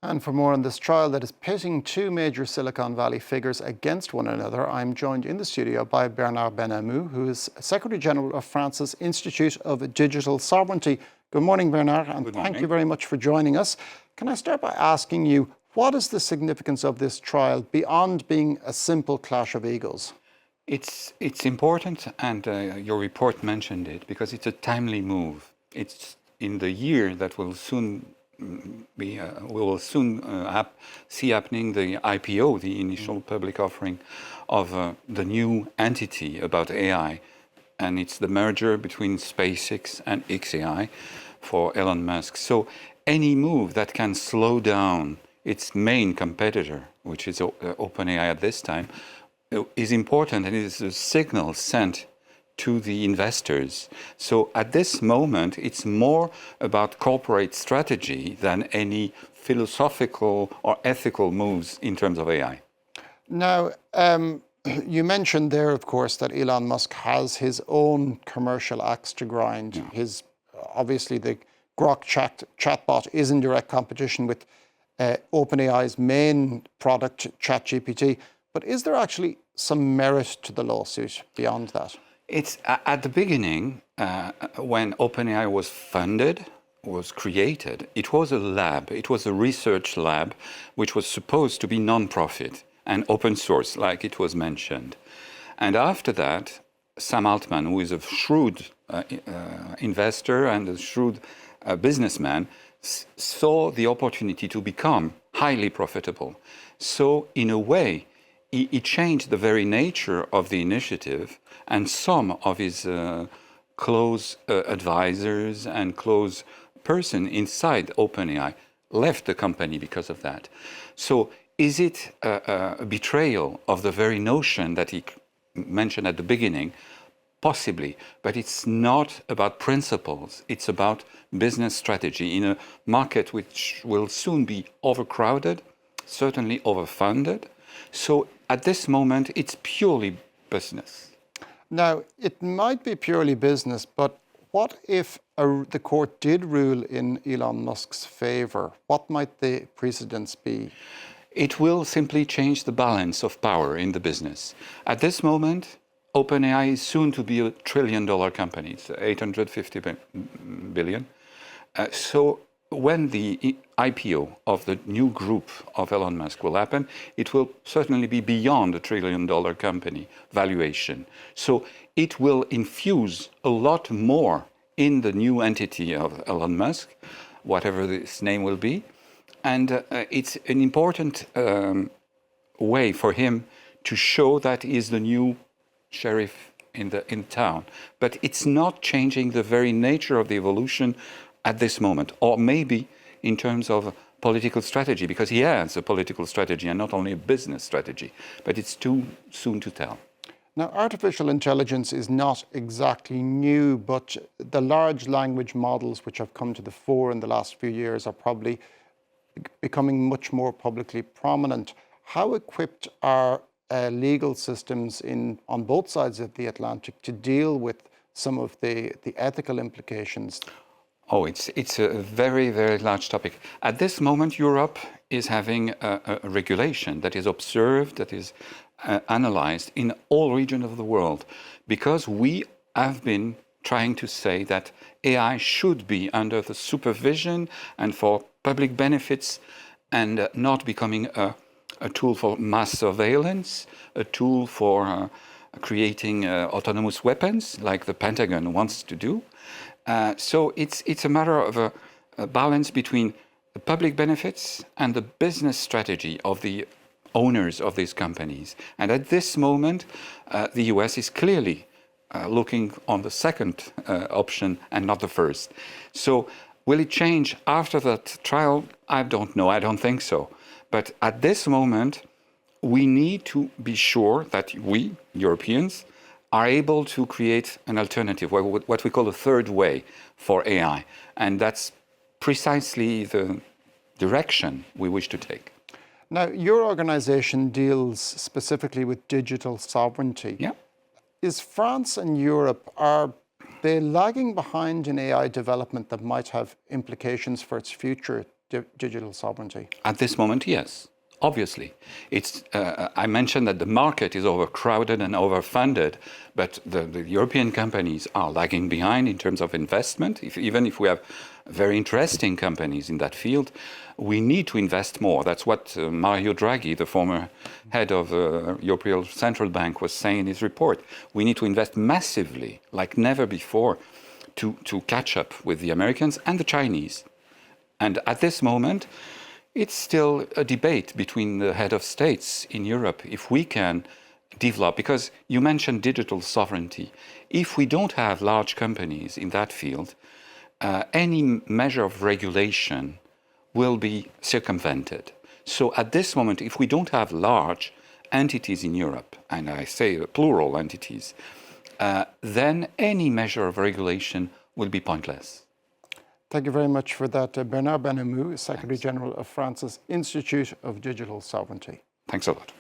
And for more on this trial that is pitting two major Silicon Valley figures against one another, I'm joined in the studio by Bernard Benhamou, who is Secretary General of France's Institute of Digital Sovereignty. Good morning, Bernard, and thank you very much for joining us. Can I start by asking you, what is the significance of this trial beyond being a simple clash of egos? It's important, and your report mentioned it, because it's a timely move. It's in the year that will soon we will soon see happening the IPO, the initial public offering of the new entity about AI, and it's the merger between SpaceX and XAI for Elon Musk. So any move that can slow down its main competitor, which is OpenAI at this time, is important, and it is a signal sent to the investors. So at this moment, it's more about corporate strategy than any philosophical or ethical moves in terms of AI. Now, you mentioned there, of course, that Elon Musk has his own commercial axe to grind. Yeah. Obviously, the Grok chatbot is in direct competition with OpenAI's main product, ChatGPT. But is there actually some merit to the lawsuit beyond that? It's at the beginning, when OpenAI was funded, was created, it was a lab, it was a research lab, which was supposed to be non-profit and open source, like it was mentioned. And after that, Sam Altman, who is a shrewd investor and a shrewd businessman, saw the opportunity to become highly profitable. So in a way, he changed the very nature of the initiative, and some of his close advisors and close person inside OpenAI left the company because of that. So is it a betrayal of the very notion that he mentioned at the beginning? Possibly, but it's not about principles. It's about business strategy in a market which will soon be overcrowded, certainly overfunded. So at this moment, it's purely business. Now, it might be purely business, but what if the court did rule in Elon Musk's favor? What might the precedents be? It will simply change the balance of power in the business. At this moment, OpenAI is soon to be $1 trillion company. It's 850 billion. So when the IPO of the new group of Elon Musk will happen, it will certainly be beyond $1 trillion company valuation. So it will infuse a lot more in the new entity of Elon Musk, whatever this name will be. And it's an important way for him to show that he is the new sheriff in town. But it's not changing the very nature of the evolution at this moment, or maybe in terms of political strategy, because he has a political strategy and not only a business strategy, but it's too soon to tell. Now, artificial intelligence is not exactly new, but the large language models which have come to the fore in the last few years are probably becoming much more publicly prominent. How equipped are legal systems on both sides of the Atlantic to deal with some of the ethical implications? Oh, it's a very, very large topic. At this moment, Europe is having a regulation that is observed, that is analyzed in all regions of the world, because we have been trying to say that AI should be under the supervision and for public benefits, and not becoming a tool for mass surveillance, a tool for creating autonomous weapons like the Pentagon wants to do. So it's a matter of a balance between the public benefits and the business strategy of the owners of these companies. And at this moment, the US is clearly looking on the second option and not the first. So will it change after that trial? I don't know. I don't think so. But at this moment, we need to be sure that we, Europeans, are able to create an alternative, what we call a third way for AI. And that's precisely the direction we wish to take. Now, your organization deals specifically with digital sovereignty. Yeah. Is France and Europe, are they lagging behind in AI development that might have implications for its future? digital sovereignty? At this moment, yes. Obviously, I mentioned that the market is overcrowded and overfunded, but the European companies are lagging behind in terms of investment. Even if we have very interesting companies in that field, we need to invest more. That's what Mario Draghi, the former head of European Central Bank, was saying in his report. We need to invest massively, like never before, to catch up with the Americans and the Chinese. And at this moment, it's still a debate between the head of states in Europe if we can develop, because you mentioned digital sovereignty. If we don't have large companies in that field, any measure of regulation will be circumvented. So at this moment, if we don't have large entities in Europe, and I say plural entities, then any measure of regulation will be pointless. Thank you very much for that. Bernard Benhamou, Secretary General of France's Institute of Digital Sovereignty. Thanks a lot.